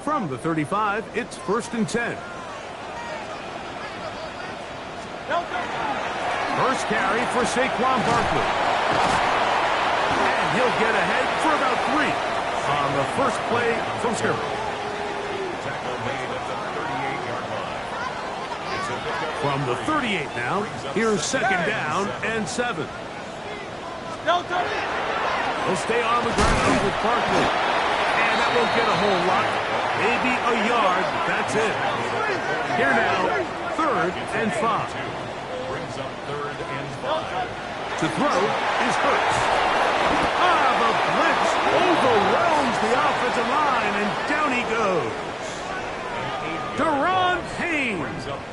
From the 35, it's 1st and 10. First carry for Saquon Barkley. And he'll get ahead for about 3 on the first play from scrimmage. Tackle made at the 38-yard line. It's a pickup. From the 38 now, here's 2nd down and 7. He'll stay on the ground with Barkley. And that won't get a whole lot. Maybe a yard, but that's it. Here now, 3rd and 5. Brings up 3rd and 5. To throw is Hurts. The blitz overwhelms the offensive line, and down he goes. Daron Payne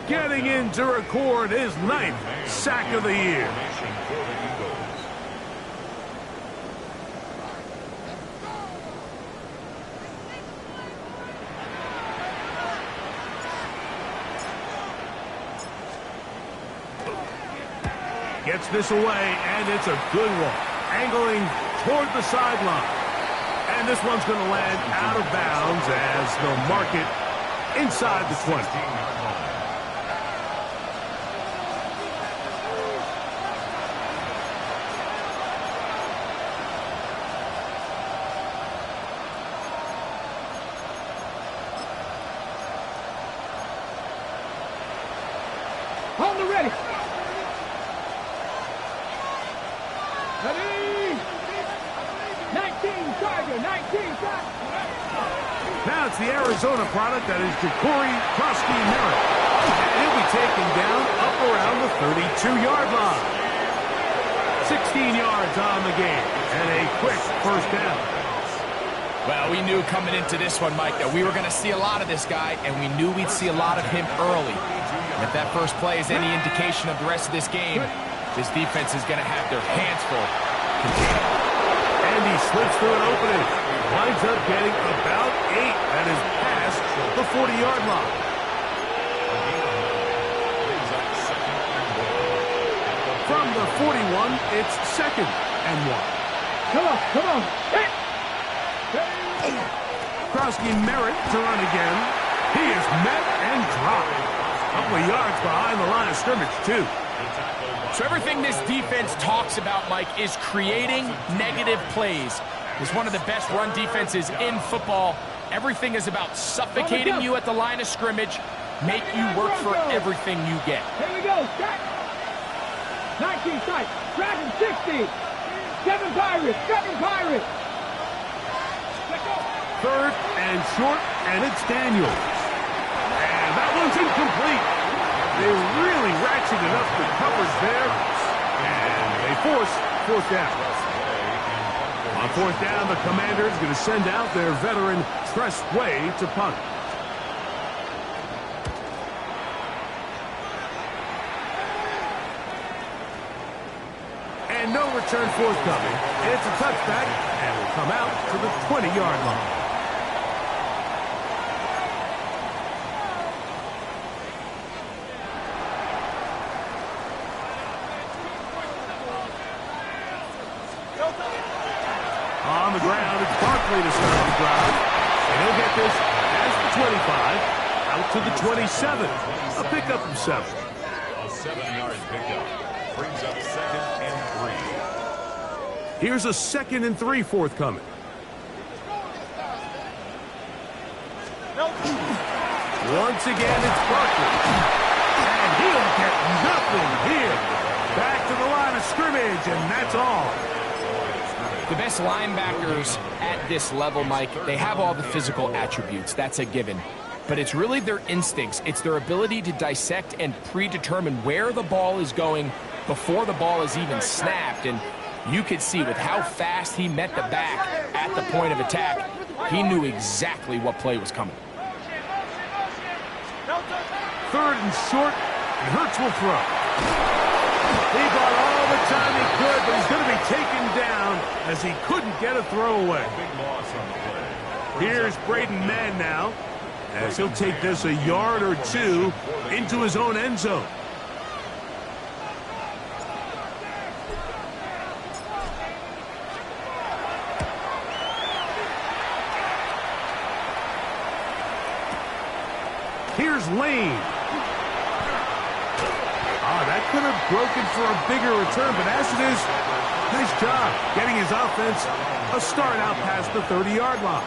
getting in to record his 9th sack of the year. Gets this away, and it's a good one. Angling toward the sideline. And this one's going to land out of bounds as they'll mark it inside the 20. On the ready. Ready. 19 Tiger, 19 Tiger. Now it's the Arizona product that is Ja'Cory Krosky-Merritt. And he'll be taken down up around the 32-yard line. 16 yards on the game and a quick first down. Well, we knew coming into this one, Mike, that we were going to see a lot of this guy, and we knew we'd see a lot of him early. And if that first play is any indication of the rest of this game, this defense is going to have their hands full. And he slips through an opening. Winds up getting about 8. That is past the 40-yard line. From the 41, it's 2nd and 1. Come on, come on. Hey. Krosky-Merritt to run again. He is met and dropped. A couple of yards behind the line of scrimmage, too. So everything this defense talks about, Mike, is creating negative plays. It's one of the best run defenses in football. Everything is about suffocating you at the line of scrimmage, make you work for everything you get. Here we go. Start. 19 strike. Dragon 60. 7 Pirates. 7 Pirates. 3rd and short, and it's Daniels. And that one's incomplete. They really ratcheted up the coverage there, and they force 4th down. On 4th down, the Commanders going to send out their veteran Tress Way to punt. And no return forthcoming. It's a touchback, and will come out to the 20-yard line. On the ground, it's Barkley to start the drive. And he'll get this as the 25, out to the 27. A pickup of 7. A 7-yard pickup. Brings up 2nd and 3. Here's a 2nd and 3 forthcoming. Once again, it's Barkley. And he'll get nothing here. Back to the line of scrimmage, and that's all. The best linebackers at this level, Mike, they have all the physical attributes. That's a given. But it's really their instincts. It's their ability to dissect and predetermine where the ball is going before the ball is even snapped. And you could see with how fast he met the back at the point of attack, he knew exactly what play was coming. 3rd and short, and Hurts will throw. He bought all the time he could, but he's going to be taken down as he couldn't get a throwaway. Big loss on the play. Here's Braden Mann now, as he'll take this a yard or 2 into his own end zone. Here's Lane. That could have broken for a bigger return, but as it is, nice job getting his offense a start out past the 30-yard line.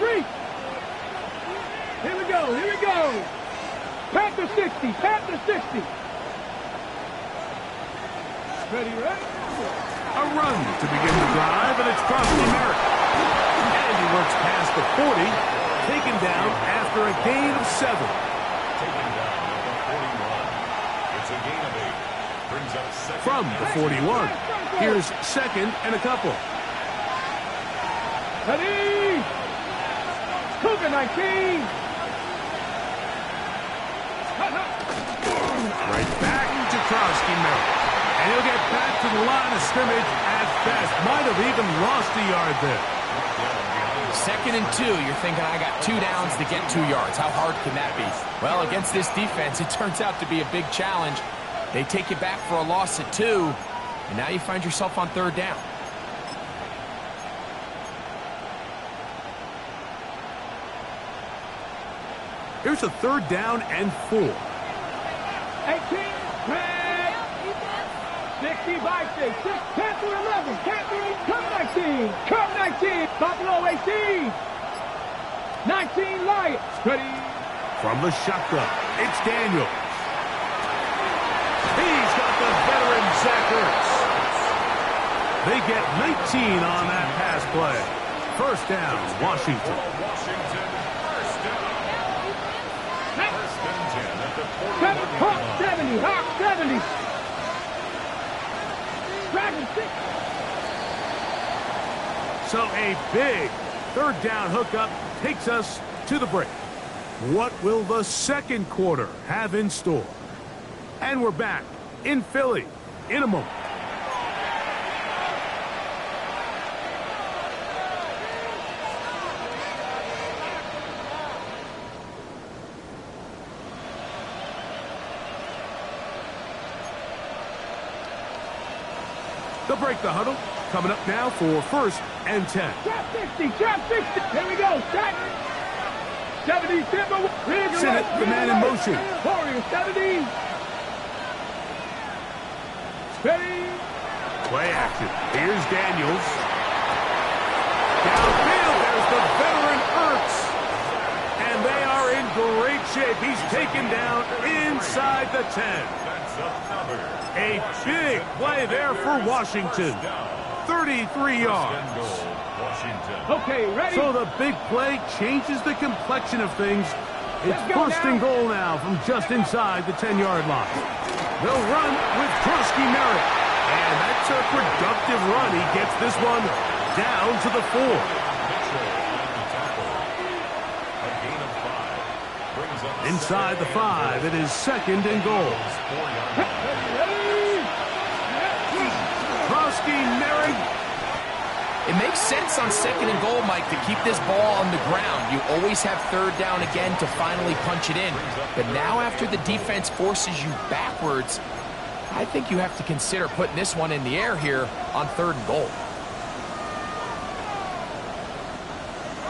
Three. Here we go. Panther 60, Panther 60. Ready, right? A run to begin the drive, and it's Crosby Merrick. And he works past the 40, taken down after a gain of 7. Taken down at the 41. It's a gain of 8. Brings up second. From the 41, here's second and a couple. Ready? Cougar 19. Right back to Crosby Merrick. And he'll get back to the line of scrimmage at best. Might have even lost a yard there. 2nd and 2, you're thinking, I got 2 downs to get 2 yards. How hard can that be? Well, against this defense, it turns out to be a big challenge. They take you back for a loss at 2, and now you find yourself on 3rd down. Here's a 3rd down and 4. 18, red. 65, 6, Panther 11, Panther 8, come 19, Buffalo 18, 19 Lions, ready. From the shotgun, it's Daniel. He's got the veteran Zach Ertz. They get 19 on that pass play. 1st down, Washington. Washington, 1st down. 1st and 10 at the 41. Hawk 70, Hawk 70. Dragon 6. So a big 3rd down hookup takes us to the break. What will the 2nd quarter have in store? And we're back in Philly in a moment. They'll break the huddle. Coming up now for 1st and 10. Trap 60, trap 60. Here we go. Trap 70, Timber. Send it, the man in motion. Warrior 70. Ready. Play action. Here's Daniels. Downfield, there's the veteran Ertz. And they are in great shape. He's taken down inside the 10. That's another. A big play there for Washington. 33 yards. Washington. Okay, ready. So the big play changes the complexion of things. It's Let's go 1st now. and goal now from just inside the 10-yard line. They'll run with Crosby Merrick. And that's a productive run. He gets this one down to the 4. Mitchell on the tackle. A gain of 5. Brings up Inside the 5, it is 2nd and goal. 4 yards. Crosby Merrick. It makes sense on 2nd and goal, Mike, to keep this ball on the ground. You always have 3rd down again to finally punch it in. But now after the defense forces you backwards, I think you have to consider putting this one in the air here on 3rd and goal.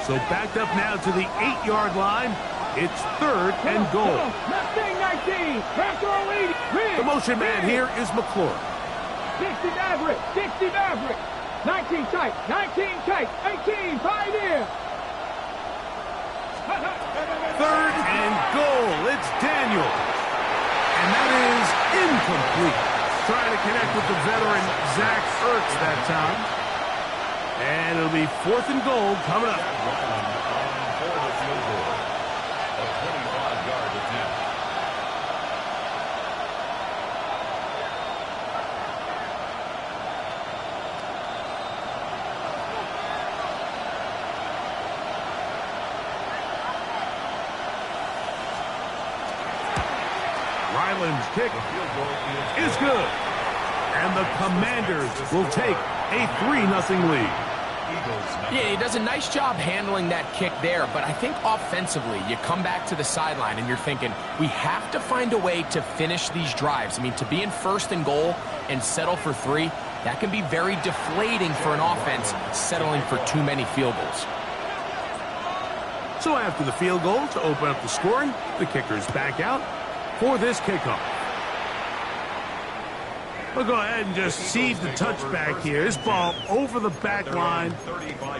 So backed up now to the 8-yard line. It's 3rd and goal. Mustang 19. Panther 80. The motion man here is McClure. 60 Maverick. 60 Maverick. 19 tight. 19 tight. 18 Pioneer. 3rd and goal. It's Daniel. And that is incomplete. Trying to connect with the veteran Zach Ertz that time. And it'll be 4th and goal coming up. For the field goal. A 25-yard attempt. Ryland's kick The field goal is good. And the Commanders will take a 3-0 lead. Yeah, he does a nice job handling that kick there, but I think offensively, you come back to the sideline and you're thinking, we have to find a way to finish these drives. I mean, to be in 1st and goal and settle for 3, that can be very deflating for an offense settling for too many field goals. So after the field goal to open up the scoring, the kicker's back out for this kickoff. We'll go ahead and just seed the touchback here. This ball over the back line.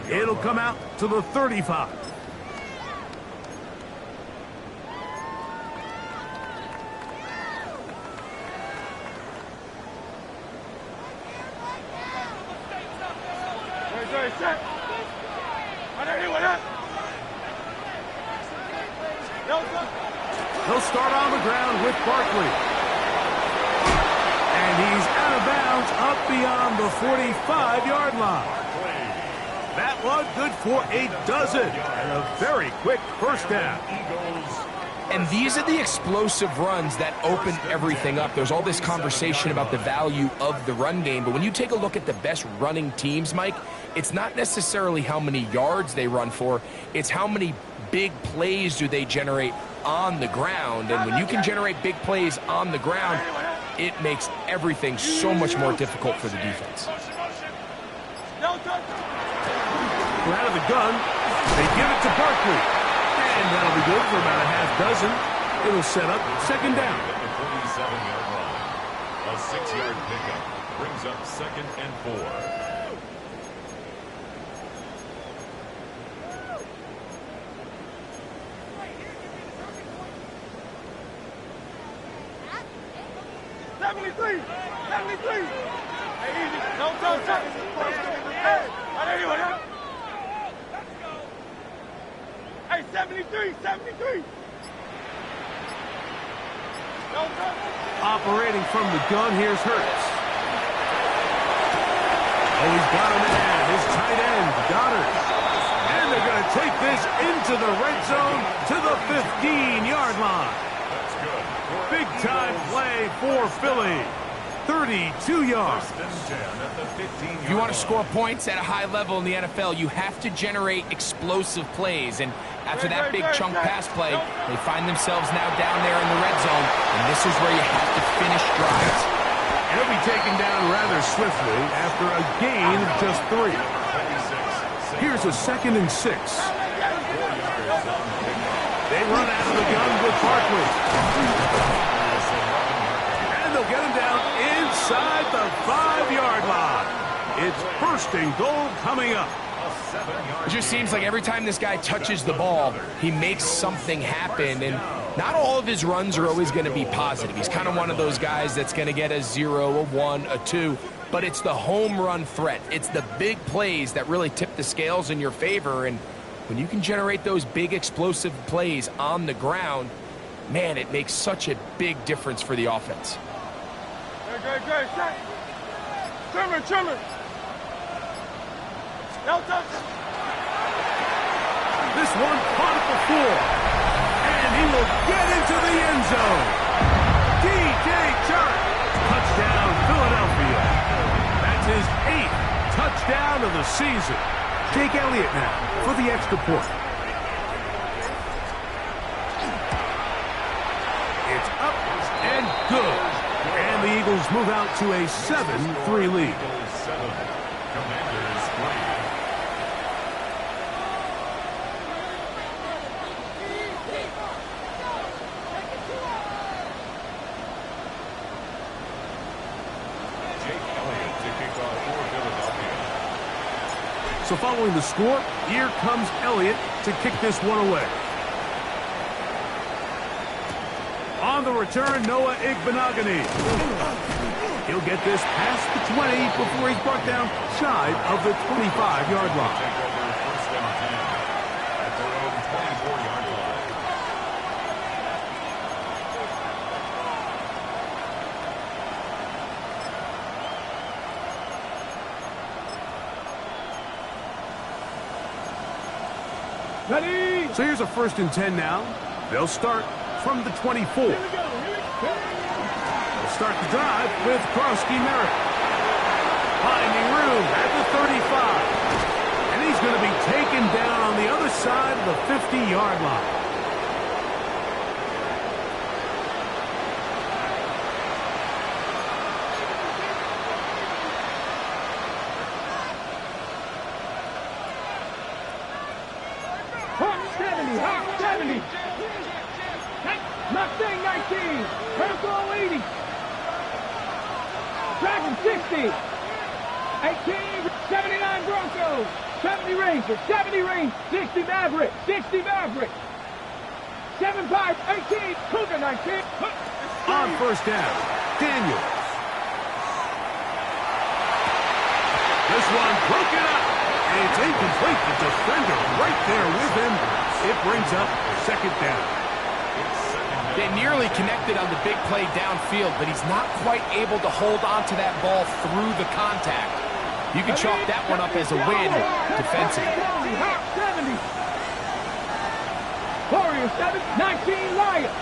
It'll come out to the 35. He'll start on the ground with Barkley. And he's out of bounds up beyond the 45-yard line. That one good for a dozen and a very quick first down. And these are the explosive runs that open everything up. There's all this conversation about the value of the run game, but when you take a look at the best running teams, Mike, it's not necessarily how many yards they run for, it's how many big plays do they generate on the ground. And when you can generate big plays on the ground, it makes everything so much more difficult for the defense. We're out of the gun. They give it to Barkley. And that'll be good for about a half dozen. It'll set up 2nd down. At the 47-yard line. A 6-yard pickup brings up 2nd and 4. Hey, 73. Operating from the gun, here's Hurts. Oh, he's got him in hand. His tight end, Goddard. And they're going to take this into the red zone to the 15-yard line. Big-time play for Philly. 32 yards. If you want to score points at a high level in the NFL, you have to generate explosive plays. And after that big chunk pass play, they find themselves now down there in the red zone, and this is where you have to finish drives. He'll be taken down rather swiftly after a gain of just 3. Here's a 2nd and 6. They run out of the gun with Barkley. And they'll get him down inside the 5-yard line. It's 1st and goal coming up. It just seems like every time this guy touches the ball, he makes something happen. And not all of his runs are always going to be positive. He's kind of one of those guys that's going to get a 0, a 1, a 2. But it's the home run threat. It's the big plays that really tip the scales in your favor. And when you can generate those big explosive plays on the ground, man, it makes such a big difference for the offense. Trimmer. This one caught at the 4. And he will get into the end zone. DJ Chark. Touchdown, Philadelphia. That's his 8th touchdown of the season. Jake Elliott now for the extra point. It's up and good. And the Eagles move out to a 7-3 lead. Commanders play. Jake Elliott to kick off for Philadelphia. So following the score, here comes Elliott to kick this one away. On the return, Noah Igbenogany. He'll get this past the 20 before he's brought down shy of the 25-yard line. Take over 1st and 10 at their own 24-yard line. Ready? So here's a 1st and 10 now. They'll start from the 24. They'll start the drive with Krosky Merritt. Finding room at the 35. And he's going to be taken down on the other side of the 50-yard line. Hawk 70. Mustang 19. Purple 80. Dragon 60. 18. 79 Broncos. 70 Rangers. 70 Rangers. 60 Maverick. 60 Maverick. 7 Pirates. 18. Cougar 19. On first down, Daniels. This one broken up. And it's incomplete. The defender right there with him. It brings up second down. They nearly connected on the big play downfield, but he's not quite able to hold on to that ball through the contact. You can chalk that one up as a win defensively. 70. Warriors 7. 19 Lions.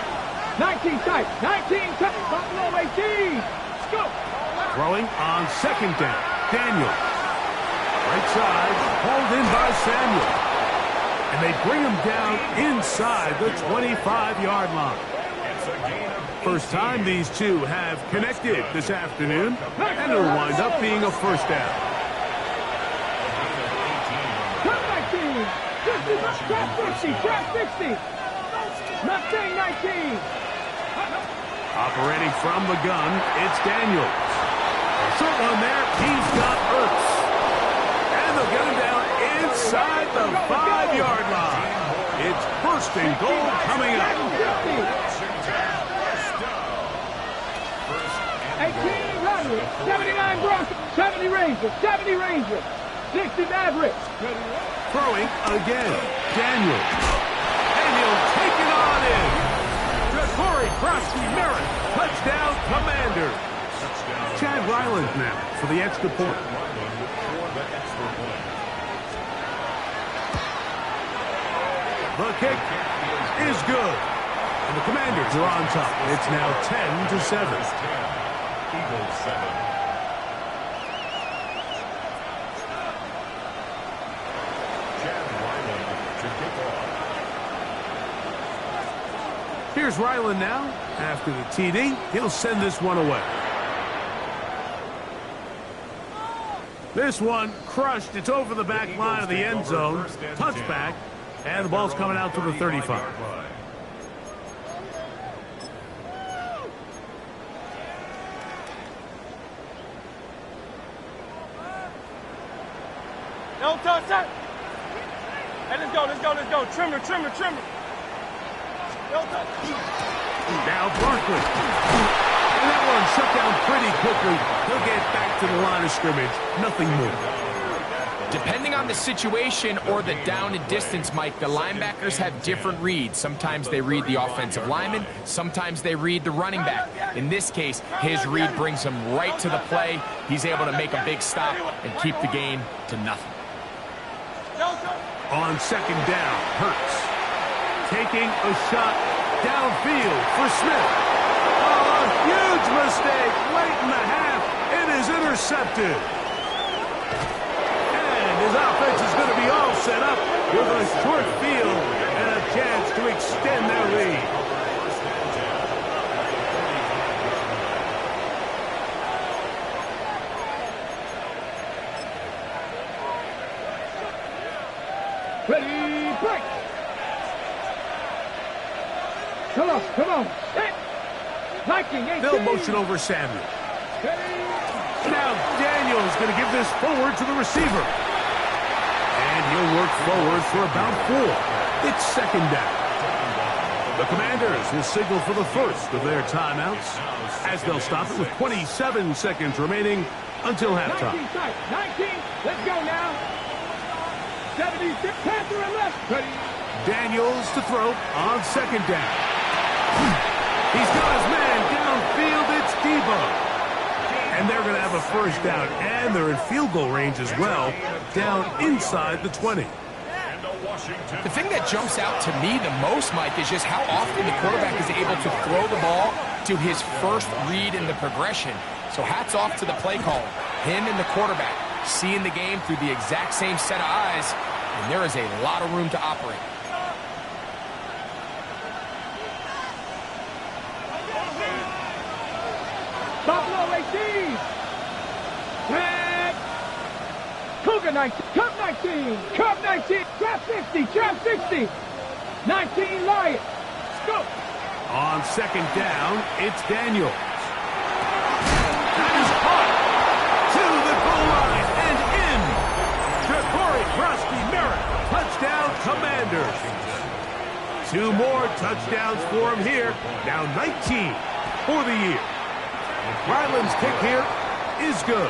19 Titans. 19 Titans. Buffalo 18. Scoop. Throwing on second down, Daniels. Right side, hauled in by Samuel. And they bring him down inside the 25-yard line. First time these two have connected this afternoon, and it'll wind up being a first down. 19. 50. Trap 60. Mustang 19. Operating from the gun, it's Daniels. A short one there, he's got Ertz. And they'll get him down inside the 5-yard line. It's first and goal coming up. 18 Roderick, 79 Broncos, 70 Rangers, 70 Rangers, 60 Mavericks. Throwing again, Daniels. And he'll take it on in. Corey Krosky Merritt, touchdown Commanders. Chad Ryland now for the extra point. The kick is good. And the Commanders are on top. It's now 10-7. Eagles 7. Chad Ryland to kick off. Here's Ryland now. After the TD, he'll send this one away. This one crushed. It's over the back line of the end zone. Touchback. And the ball's coming out to the 35. No touch that. Hey, let's go. Trimmer. No touch. Now Barkley. And that one shut down pretty quickly. He'll get back to the line of scrimmage. Nothing more. Depending on the situation or the down and distance, Mike, the linebackers have different reads. Sometimes they read the offensive lineman. Sometimes they read the running back. In this case, his read brings him right to the play. He's able to make a big stop and keep the game to nothing. On second down, Hurts. Taking a shot downfield for Smith. Oh, a huge mistake late in the half. It is intercepted. His offense is going to be all set up with a short field and a chance to extend their lead. Ready, break. Come on. Set. Viking 18. They'll motion over Samuel. Now Daniels going to give this forward to the receiver. And he'll work forward for about 4. It's second down. The Commanders will signal for the first of their timeouts as they'll stop it with 27 seconds remaining until halftime. 19, let's go now. 76, Panther and left. Ready. Daniels to throw on second down. He's got his man downfield. It's Debo. And they're going to have a first down, and they're in field goal range as well, down inside the 20. The thing that jumps out to me the most, Mike, is just how often the quarterback is able to throw the ball to his first read in the progression. So hats off to the play caller. Him and the quarterback seeing the game through the exact same set of eyes, and there is a lot of room to operate. Buffalo 18. Tag. Cougar 19. Cup 19. Cup 19. Trap 60. Trap 60. 19 Lions. Go. On second down, it's Daniels. That is caught to the goal line and in. Ja'Cory Krusty-Merritt, touchdown Commanders. 2 more touchdowns for him here, now 19 for the year. Ryland's kick here is good,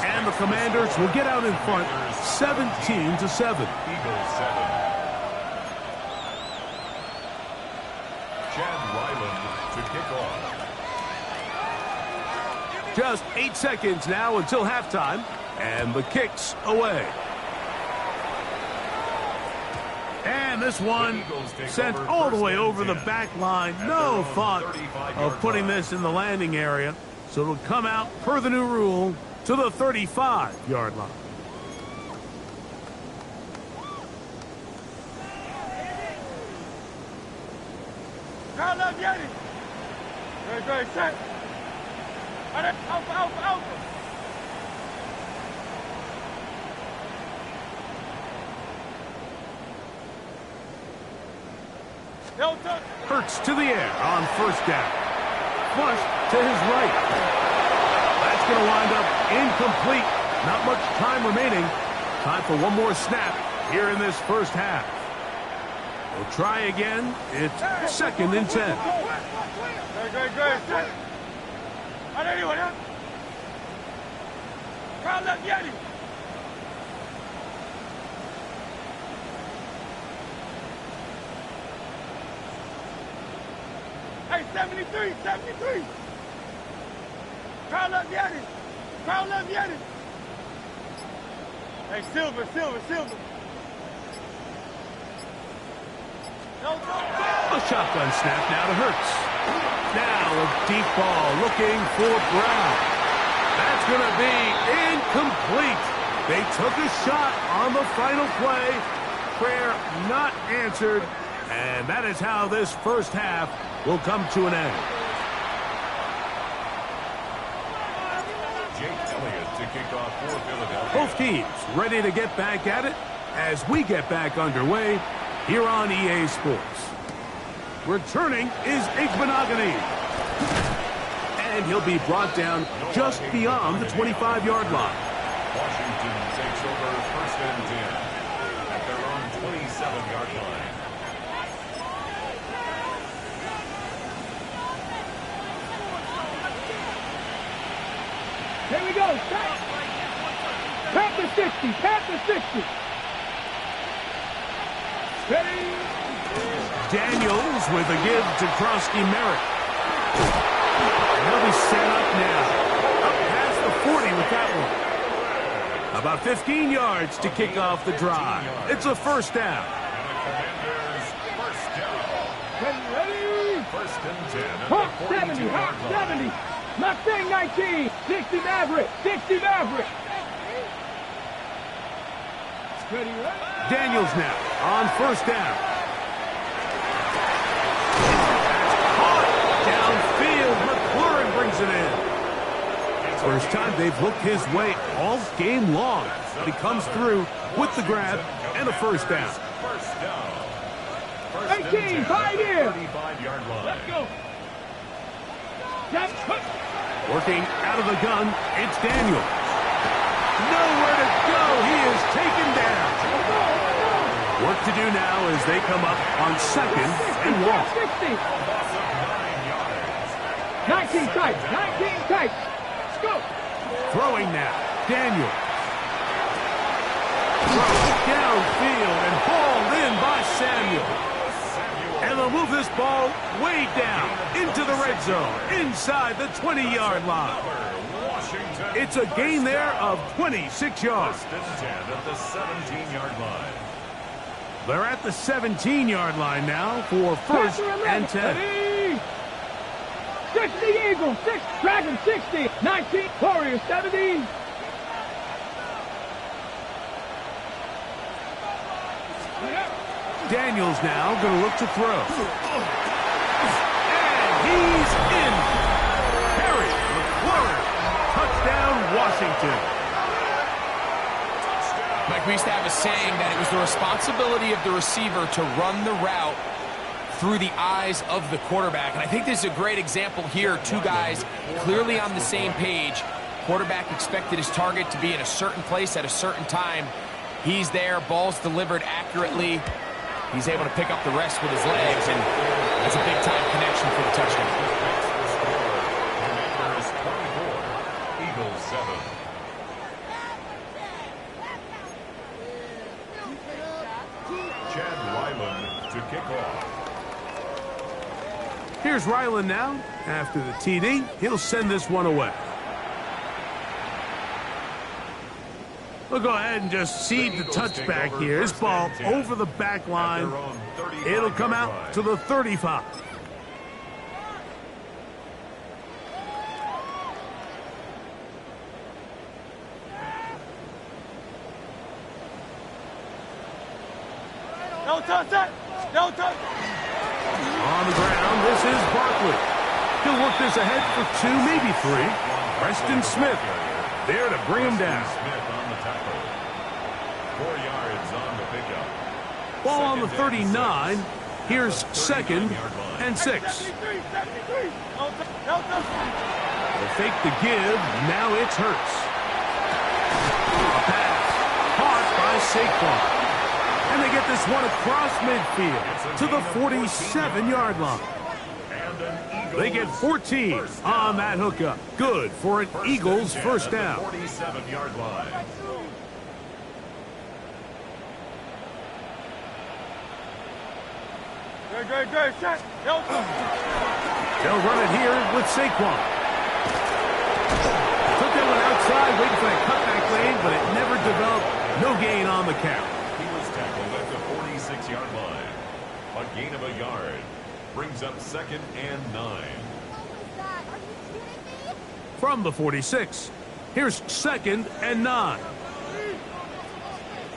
and the Commanders will get out in front 17-7. Eagles 7. Chad Ryland to kick off. Just 8 seconds now until halftime, and the kick's away. And this one sent all the way over the back line. No thought of putting this in the landing area. So it'll come out, per the new rule, to the 35-yard line. Crowd left, Yeti. Great, set. Alpha. Hurts to the air on first down. Flush to his right. That's going to wind up incomplete. Not much time remaining. Time for one more snap here in this first half. We'll try again. It's 2nd and 10. Great. Set. Anyone, huh? Crowd left, Yeti. Hey, 73. Crowd left, Yeti. Hey, Silver. A shotgun snap now to Hurts. Now a deep ball looking for Brown. That's going to be incomplete. They took a shot on the final play. Prayer not answered. And that is how this first half will come to an end. Jake Elliott to kick off for Philadelphia. Both teams ready to get back at it as we get back underway here on EA Sports. Returning is Igbenogany. And he'll be brought down just beyond the 25-yard line. Washington takes over 1st and 10 at their own 27-yard line. Here we go. Panther 60. Ready. Daniels with a give to Krusty-Merritt. He'll be set up now. Up past the 40 with that one. About 15 yards to kick off the drive. It's a first down. Commanders first down. Ready. 1st and 10 at Hawk the 70. 42-yard line. 70. Mustang 19. 60 Maverick. Ready. Daniels now on first down. Downfield, McLaurin brings it in. First time they've looked his way all game long. But he comes through with the grab and a first down. First down. 18, 5 in. 35-yard line. Let's go. Working out of the gun, it's Daniels. Nowhere to go. He is taken down. Work to do now as they come up on 2nd and 1. 19 tight. Let's go. Throwing now. Daniels. Throw downfield and hauled in by Samuel. And they'll move this ball way down into the red zone, inside the 20-yard line. It's a gain there of 26 yards. 1st and 10 at the 17-yard line. They're at the 17-yard line now for 1st and 10. 60 Eagles, 6 Dragons 60, 19 Warriors 70. Daniels now going to look to throw. And he's in. Harry McLaurin. Touchdown, Washington. Mike, we used to have a saying that it was the responsibility of the receiver to run the route through the eyes of the quarterback. And I think this is a great example here. Two guys clearly on the same page. Quarterback expected his target to be in a certain place at a certain time. He's there. Ball's delivered accurately. He's able to pick up the rest with his legs, and that's a big-time connection for the touchdown. Commanders 24, Eagles 7. Chad Ryland to kick off. Here's Ryland now. After the TD, he'll send this one away. We'll go ahead and just seed the touchback here. This ball over the back line. It'll come out to the 35. No touch that. No touch. On the ground, this is Barkley. He'll work this ahead for 2, maybe 3. Preston Smith there to bring him down. Smith on the tackle. 4 yards on the pickup. Ball on the 39. Here's 2nd and 6. They'll fake the give. Now it's Hurts. A pass. Caught by Saquon. And they get this one across midfield to the 47-yard line. They get 14 on that hookup. Good for an Eagles first down. 47-yard line. Great. Shot. They'll run it here with Saquon. Took that one outside, waiting for that cutback lane, but it never developed. No gain on the count. He was tackled at the 46-yard line. A gain of a yard. Brings up 2nd and 9. From the 46, here's 2nd and 9.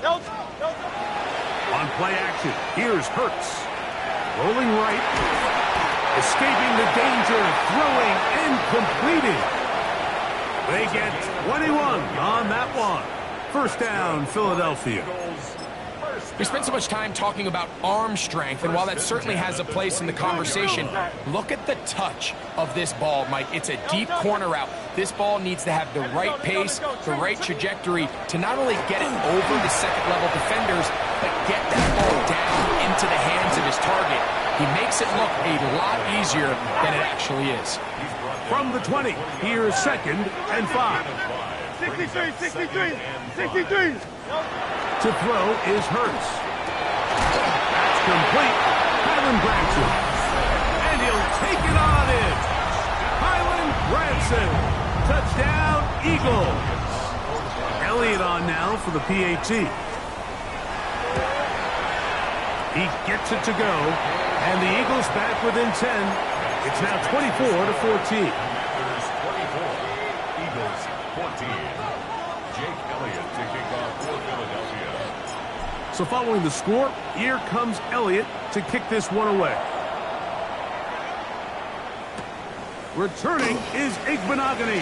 No. On play action, here's Hurts. Rolling right. Escaping the danger, throwing and completing. They get 21 on that one. First down, Philadelphia. We spent so much time talking about arm strength, and while that certainly has a place in the conversation, look at the touch of this ball, Mike. It's a deep corner route. This ball needs to have the right pace, the right trajectory to not only get it over the second-level defenders, but get that ball down into the hands of his target. He makes it look a lot easier than it actually is. From the 20, here's 2nd and 5. 63. To throw is Hurts. That's complete. Kylen Granson. And he'll take it on in. Kylen Granson. Touchdown, Eagles. Elliott on now for the PAT. He gets it to go. And the Eagles back within 10. It's now 24-14. There's 24. Eagles 14. Jake Elliott to kick off for Philadelphia. So following the score, here comes Elliott to kick this one away. Returning is Igbenogany.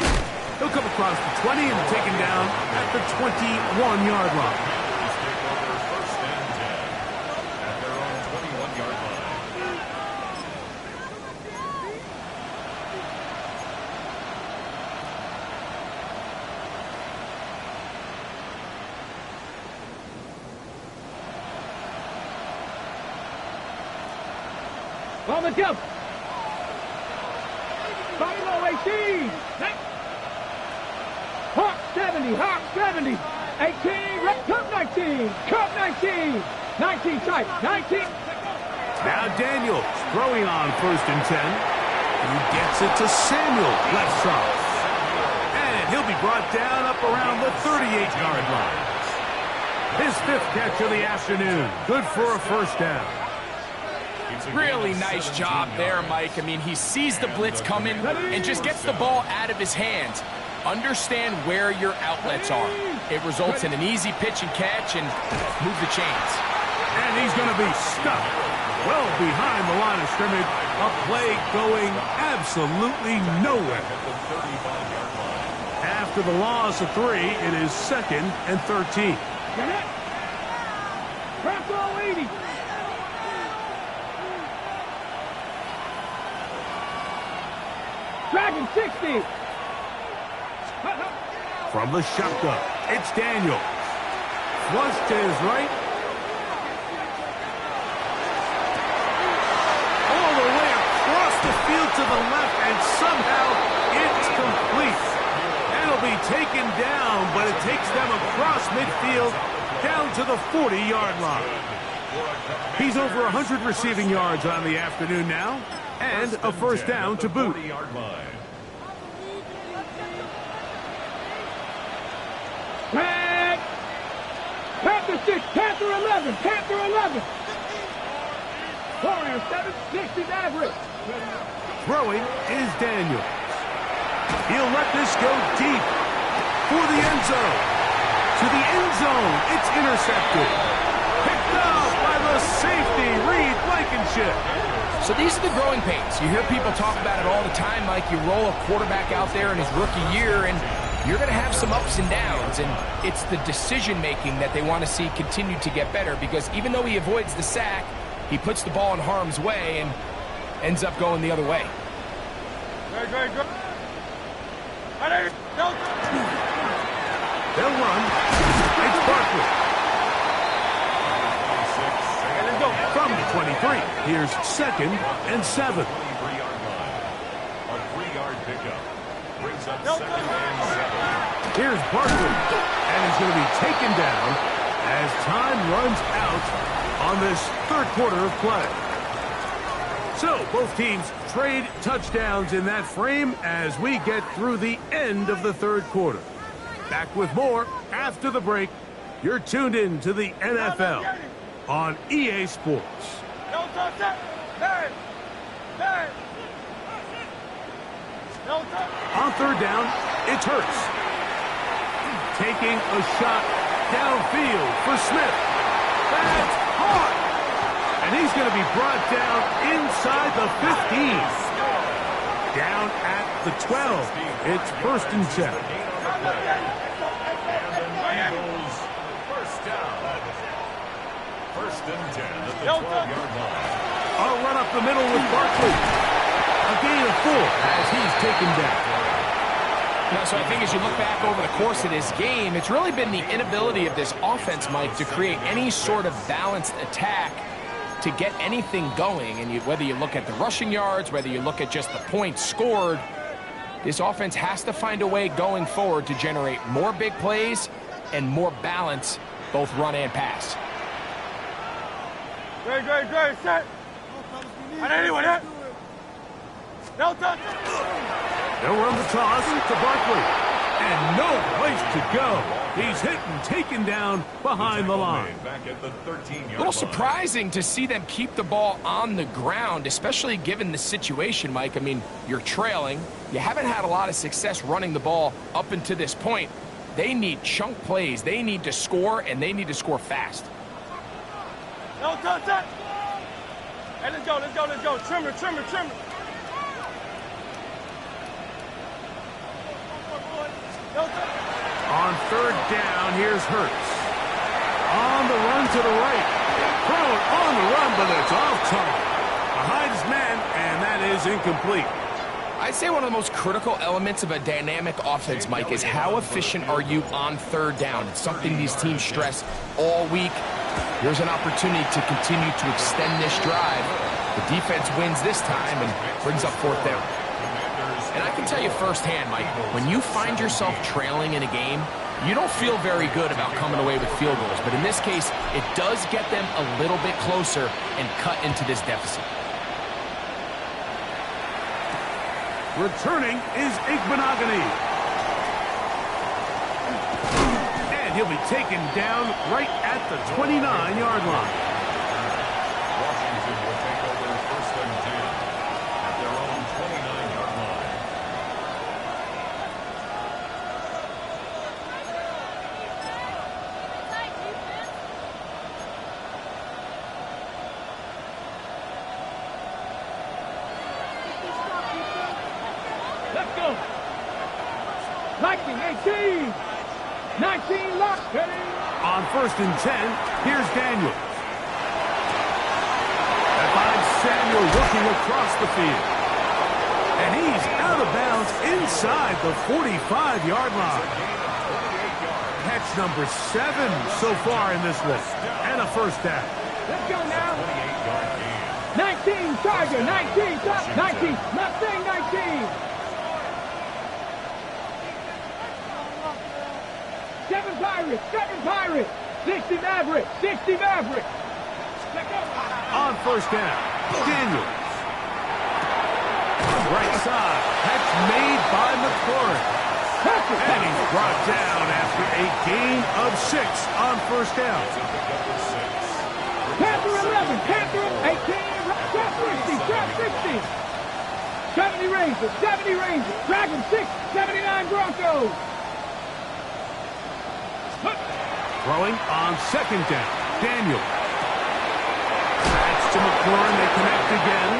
He'll come across the 20 and take him down at the 21-yard line. First and 10 at their own 21-yard line. On the jump. Buffalo 18. Hawk 70. 18. Cup 19. 19 tight. 19. Now Daniels throwing on 1st and 10. He gets it to Samuel, left side. And he'll be brought down up around the 38-yard line. His 5th catch of the afternoon. Good for a first down. Really nice job there, Mike. I mean, he sees the blitz coming and just gets the ball out of his hands. Understand where your outlets are. It results in an easy pitch and catch and move the chains. And he's going to be stuck well behind the line of scrimmage. A play going absolutely nowhere. After the loss of 3, it is 2nd and 13. Bronco 80. Dragon 60. From the shotgun, it's Daniels. Flush to his right. All the way across the field to the left, and somehow it's complete. It'll be taken down, but it takes them across midfield down to the 40-yard line. He's over 100 receiving yards on the afternoon now, and a first down to boot. Panther 6, Panther 11, Panther 11. Warrior 7, 60 Maverick. Throwing is Daniels. He'll let this go deep for the end zone. To the end zone, it's intercepted. Picked up by the safety, Reed Blankenship. So these are the growing pains. You hear people talk about it all the time, Mike. You roll a quarterback out there in his rookie year, and you're going to have some ups and downs, and it's the decision-making that they want to see continue to get better, because even though he avoids the sack, he puts the ball in harm's way and ends up going the other way. Great. They'll run. It's Barkley. From the 23, here's 2nd and 7. A 3-yard pickup. Brings up 2nd and 7. Here's Barkley, and he's going to be taken down as time runs out on this third quarter of play. So both teams trade touchdowns in that frame as we get through the end of the third quarter. Back with more after the break. You're tuned in to the NFL on EA Sports. On third down, it's Hurts. Taking a shot downfield for Smith. That's hard. And he's going to be brought down inside the 15. Down at the 12. It's 1st and 10. First down. 1st and 10 at the 12-yard line. A run up the middle with Barkley. A gain of 4 as he's taken down. So I think as you look back over the course of this game, it's really been the inability of this offense, Mike, to create any sort of balanced attack to get anything going. And whether you look at the rushing yards, whether you look at just the points scored, this offense has to find a way going forward to generate more big plays and more balance, both run and pass. Great. Set. And anyone hit? No touch. They'll run the toss to Barkley. And no place to go. He's hit and taken down behind the line. Back at the 13-yard A little surprising to see them keep the ball on the ground, especially given the situation, Mike. I mean, you're trailing. You haven't had a lot of success running the ball up until this point. They need chunk plays. They need to score, and they need to score fast. No touch. Hey, let's go. Trimmer. On third down, here's Hurts. On the run to the right. Thrown on the run, but it's off target. Behind his man, and that is incomplete. I'd say one of the most critical elements of a dynamic offense, Mike, is how efficient are you on third down. It's something these teams stress all week. Here's an opportunity to continue to extend this drive. The defense wins this time and brings up 4th down. And I can tell you firsthand, Mike, when you find yourself trailing in a game, you don't feel very good about coming away with field goals. But in this case, it does get them a little bit closer and cut into this deficit. Returning is Igbenogany. And he'll be taken down right at the 29-yard line. Washington will take over Let's go. 19, 18. 19, lock. Ready? On 1st and 10, here's Daniels. That finds Samuel looking across the field. And he's out of bounds inside the 45-yard line. Catch number 7 so far in this one. And a first down. Let's go now. 19, Tiger. 19, top. 19, Mustang 19. 7 Pirates, 7 Pirates. 60 Mavericks, 60 Mavericks. Let's go. On 1st down, Daniels. Right side, catch made by McLaurin. And he's brought down after a gain of 6 on 1st down. Panther 11, Panther 18, trap 60, trap 60. 70 Rangers, 70 Rangers. Dragon 6, 79 Broncos. Throwing on 2nd down, Daniels. That's to McLaurin, they connect again.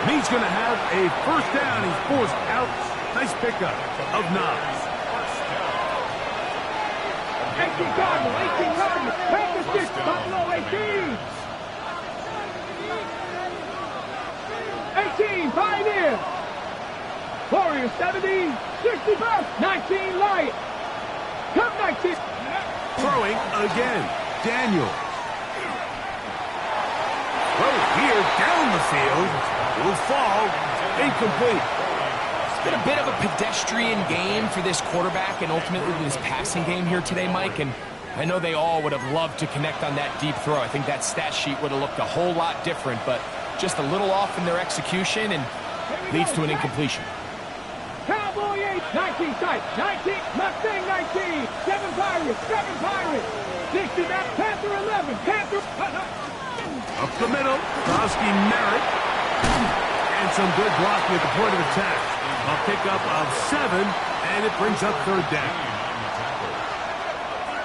And he's going to have a first down. He's forced out. Nice pickup of 9. 18 Cardinals, 18 Cardinals. Panther 6, Buffalo 18. 18, Pioneer. Warriors 70, 65, 19 Lions. Come 19. Throwing again, Daniels. Throw here down the field. Will fall incomplete. It's been a bit of a pedestrian game for this quarterback and ultimately this passing game here today, Mike. And I know they all would have loved to connect on that deep throw. I think that stat sheet would have looked a whole lot different, but just a little off in their execution and leads to an incompletion. Cowboy 8, 19 sight, 19, Mustang 19, 7 Pirates, 7 Pirates, 60 back, Panther 11, Panther. Up the middle, Krosky Merritt. And some good blocking at the point of attack. A pickup of 7, and it brings up 3rd down.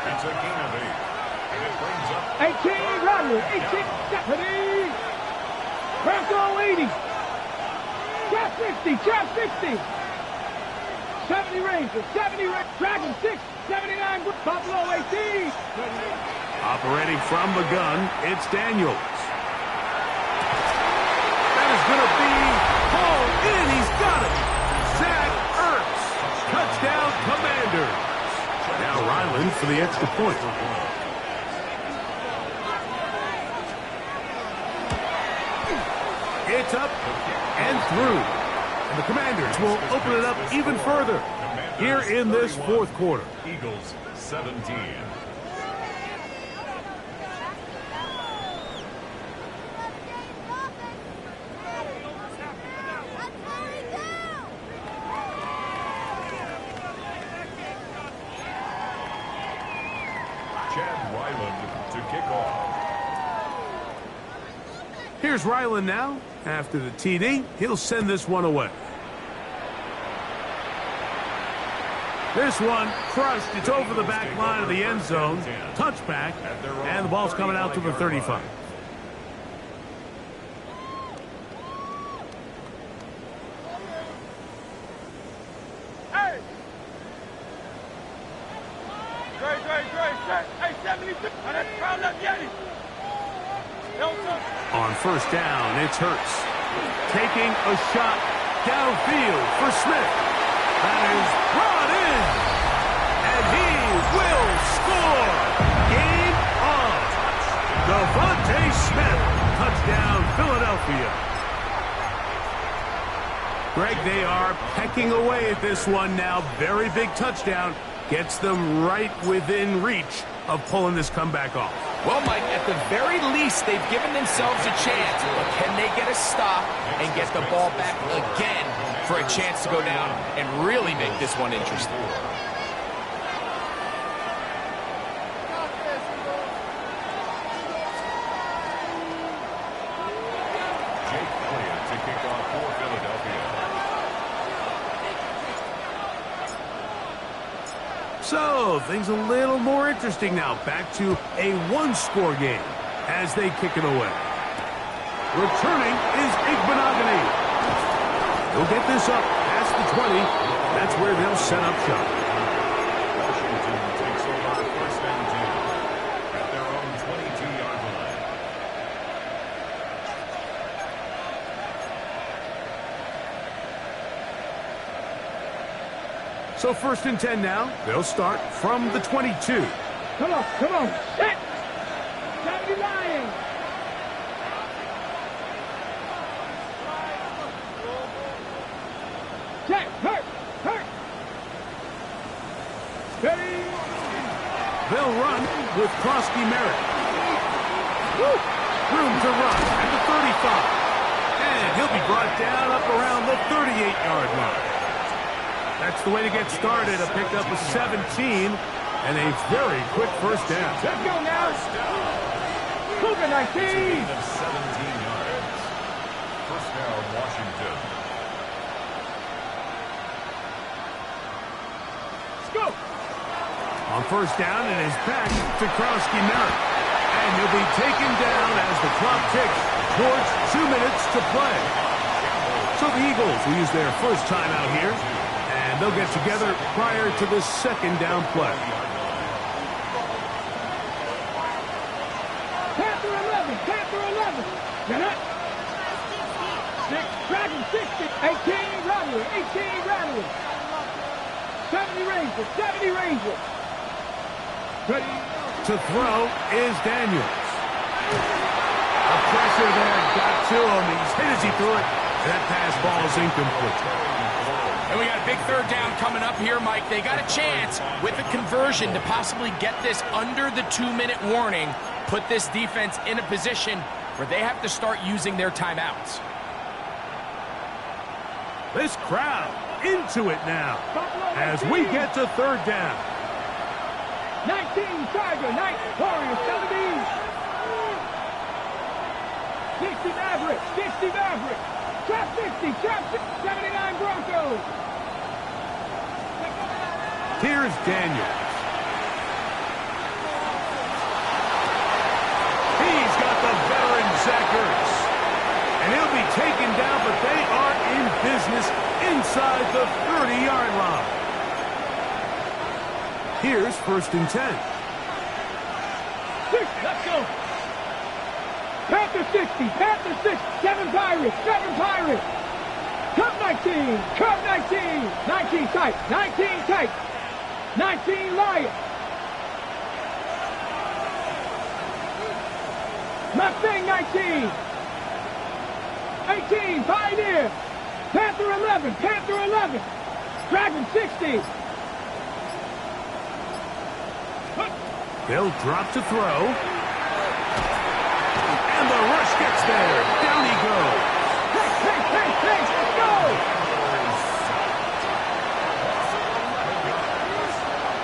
It's a gain of 8. And it brings up 18, Rodley, 18, Stephanie. Bronco 80. Trap 60, Trap 60. 70 Rangers, 70 Rangers, Dragon 6, 79, Buffalo 18. Operating from the gun, it's Daniels. That is going to be hauled in. He's got it. Zach Ertz. Touchdown, Commanders. Now Ryland for the extra point. It's up and through. And the Commanders will open it up even further here in this 4th quarter. Eagles 17. Chad Ryland to kick off. Here's Ryland now. After the TD, he'll send this one away. This one crushed. It's over the back line of the end zone. Touchback. And the ball's coming out to the 35. Hey! Dre. Hey, 72. And that's crowd left Yeti. On 1st down, it's Hurts. Taking a shot downfield for Smith. That is brought in. And he will score. Game on. Devontae Smith. Touchdown, Philadelphia. Greg, they are pecking away at this one now. Very big touchdown. Gets them right within reach of pulling this comeback off. Well, Mike, at the very least, they've given themselves a chance. But can they get a stop and get the ball back again for a chance to go down and really make this one interesting? Jake Elliott to kick off for Philadelphia. So, things a little more interesting now. Back to a one-score game as they kick it away. Returning is Igbenogany. He'll get this up past the 20. That's where they'll set up shop. Washington takes over 1st and 10 at their own 22-yard line. So 1st and 10 now. They'll start from the 22. Come on, come on. Set. 70 Lions. Set. Hurt. Hurt. Steady. They'll run with Krosky Merritt. Room to run at the 35. And he'll be brought down up around the 38-yard line. That's the way to get started. A pickup of 17 and a very quick first down. Let's go now. Cougar 19. Of 17 yards. First down, Washington. Let's go. On first down, it is back to Krosky Merritt. And he'll be taken down as the clock ticks towards 2 minutes to play. So the Eagles will use their first timeout here. And they'll get together prior to the second down play. Panther 11. Panther 11. Get up. 6. Dragon 60. 18 Rattler. 18 Rattler. 70 Rangers. 70 Rangers. Ready. To throw is Daniels. The pressure there got to him. He's hit as he threw it. That pass ball is incomplete. And we got a big third down coming up here, Mike. They got a chance with a conversion to possibly get this under the 2-minute warning, put this defense in a position where they have to start using their timeouts. This crowd into it now as we get to third down. 19 Tiger. 9 Warriors. 70. 60 Maverick. 60 Maverick. Trap 60. Trap 60. 79 Broncos. Here's Daniels. He's got the veteran Zach Ertz. And he'll be taken down, but they are in business inside the 30-yard line. Here's 1st and 10. 60. Let's go. Panther 60. Panther 6. 7 Pirates. 7 Pirates. Cup 19. Cup 19. 19 tight. 19 tight. 19 Lions. Mustang 19. 18 Pioneer. Panther 11. Panther 11. Dragon 60. They'll drop to throw. And the rush gets there. Down he goes. Hey, let's go!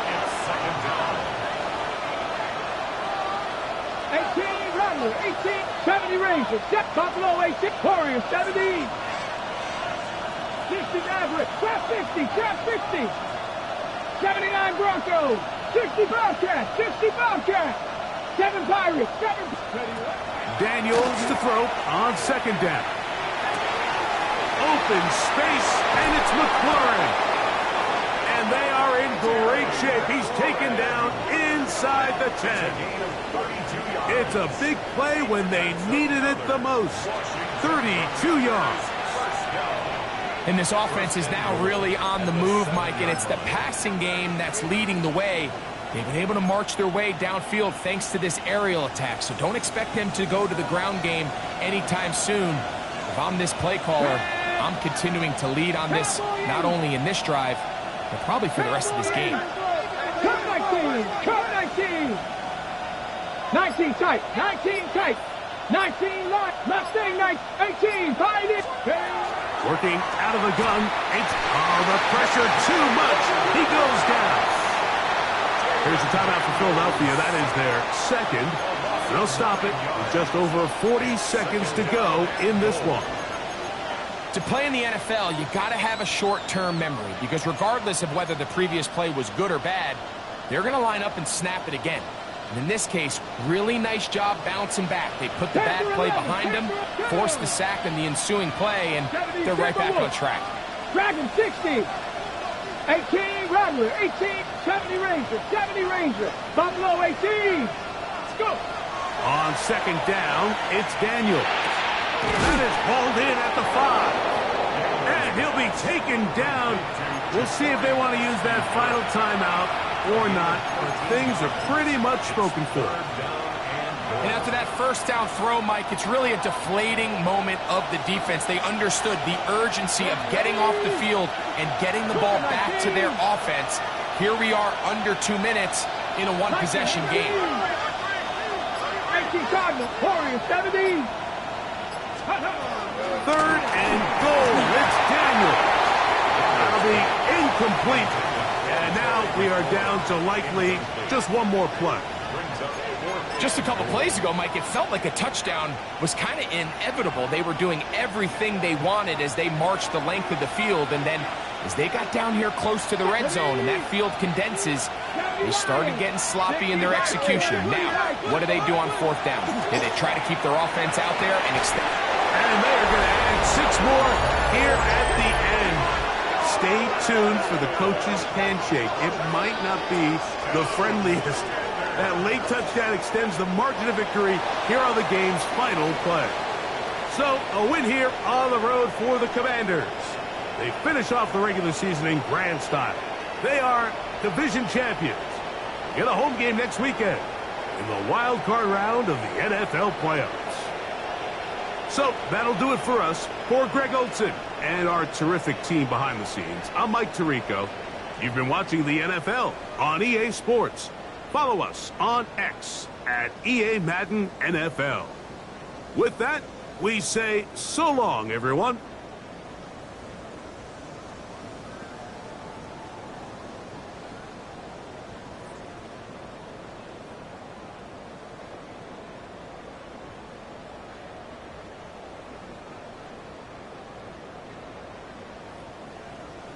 It's 2nd down. 18 Rattler, 18, 70 Rangers, Buffalo 18, Warriors 70. 60 Maverick, trap 60, trap 60. 79 Broncos, 60 Bobcats, 60 Bobcats. 7 Pirates, 7. Daniels to throw on 2nd down. Open space, and it's McLaurin. And they are in great shape. He's taken down inside the 10. It's a big play when they needed it the most. 32 yards. And this offense is now really on the move, Mike, and it's the passing game that's leading the way. They've been able to march their way downfield thanks to this aerial attack, so don't expect them to go to the ground game anytime soon. If I'm this play caller, I'm continuing to lead on this, not only in this drive, but probably for the rest of this game. Cut 19, cut 19. 19 tight, 19 tight. 19 line, Mustang 18, Pioneer. Working out of the gun. It's, the pressure too much. He goes down. Here's the timeout for Philadelphia. That is their second. They'll stop it with just over 40 seconds to go in this one. To play in the NFL, you got to have a short-term memory because regardless of whether the previous play was good or bad, they're going to line up and snap it again. And in this case, really nice job bouncing back. They put the bad play behind them, forced the sack in the ensuing play, and they're right back on track. Dragon 60. 18, Rattler. 18, 70 Ranger. 70 Ranger. Buffalo 18. Let's go. On second down, it's Daniel. That is hauled in at the 5. And he'll be taken down. We'll see if they want to use that final timeout or not. But things are pretty much spoken for. And after that first down throw, Mike, it's really a deflating moment of the defense. They understood the urgency of getting off the field and getting the ball back to their offense. Here we are under 2 minutes in a one-possession game. 18 Cardinals, Warriors 70. Third and goal. It's Daniel. That'll be incomplete. And now we are down to likely just one more play. Just a couple plays ago, Mike, it felt like a touchdown was kind of inevitable. They were doing everything they wanted as they marched the length of the field, and then as they got down here close to the red zone and that field condenses, they started getting sloppy in their execution. Now, what do they do on fourth down? Do they try to keep their offense out there and extend? And they are going to add 6 more here at the end. Stay tuned for the coach's handshake. It might not be the friendliest. That late touchdown extends the margin of victory here on the game's final play. So, a win here on the road for the Commanders. They finish off the regular season in grand style. They are division champions. Get a home game next weekend in the wild card round of the NFL playoffs. So, that'll do it for us. For Greg Olson and our terrific team behind the scenes, I'm Mike Tirico. You've been watching the NFL on EA Sports. Follow us on X at EA Madden NFL. With that, we say so long, everyone.